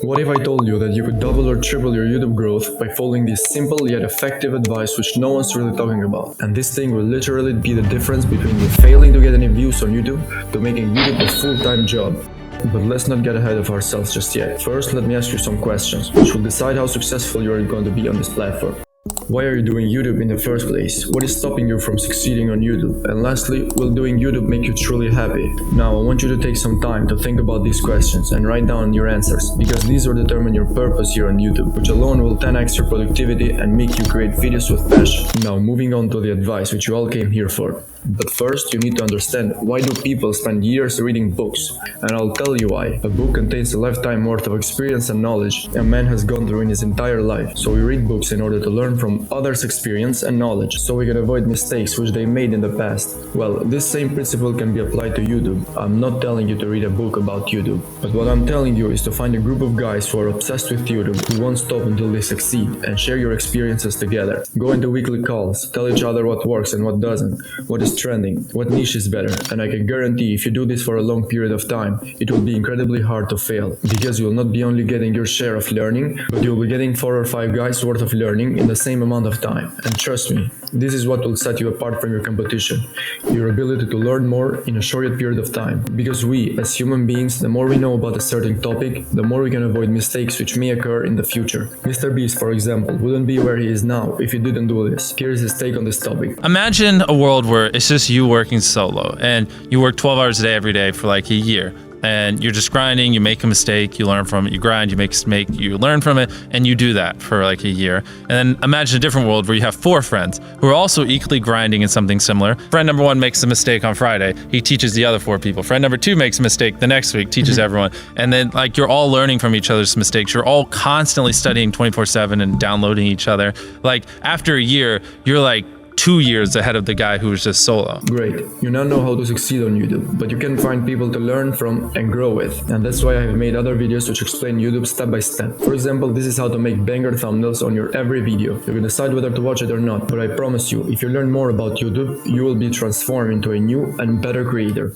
What if I told you that you could double or triple your YouTube growth by following this simple yet effective advice which no one's really talking about? And this thing will literally be the difference between you failing to get any views on YouTube to making YouTube a full-time job. But let's not get ahead of ourselves just yet. First, let me ask you some questions, which will decide how successful you are going to be on this platform. Why are you doing YouTube in the first place? What is stopping you from succeeding on YouTube? And lastly, will doing YouTube make you truly happy? Now, I want you to take some time to think about these questions and write down your answers, because these will determine your purpose here on YouTube, which alone will 10x your productivity and make you create videos with passion. Now, moving on to the advice which you all came here for. But first, you need to understand, why do people spend years reading books? And I'll tell you why. A book contains a lifetime worth of experience and knowledge a man has gone through in his entire life. So we read books in order to learn from others' experience and knowledge, so we can avoid mistakes which they made in the past. Well, this same principle can be applied to YouTube. I'm not telling you to read a book about YouTube, but what I'm telling you is to find a group of guys who are obsessed with YouTube, who won't stop until they succeed, and share your experiences together. Go into weekly calls, tell each other what works and what doesn't, what is trending, what niche is better, and I can guarantee if you do this for a long period of time, it will be incredibly hard to fail, because you will not be only getting your share of learning, but you'll be getting 4 or 5 guys worth of learning in the same amount of time. And trust me, this is what will set you apart from your competition, your ability to learn more in a short period of time. Because we, as human beings, the more we know about a certain topic, the more we can avoid mistakes which may occur in the future. mrbeast, for example, wouldn't be where he is now if he didn't do this. Here's his take on this topic. Imagine a world where it's just you working solo and you work 12 hours a day every day for like a year. And you're just grinding, you make a mistake, you learn from it, you grind, you make a mistake, you learn from it, and you do that for like a year. And then imagine a different world where you have 4 friends who are also equally grinding in something similar. Friend number 1 makes a mistake on Friday, he teaches the other 4 people. Friend number 2 makes a mistake the next week, teaches everyone. And then like you're all learning from each other's mistakes. You're all constantly studying 24/7 and downloading each other. Like after a year, you're like 2 years ahead of the guy who was just solo. Great, you now know how to succeed on YouTube, but you can find people to learn from and grow with. And that's why I have made other videos which explain YouTube step by step. For example, this is how to make banger thumbnails on your every video. You can decide whether to watch it or not, but I promise you, if you learn more about YouTube, you will be transformed into a new and better creator.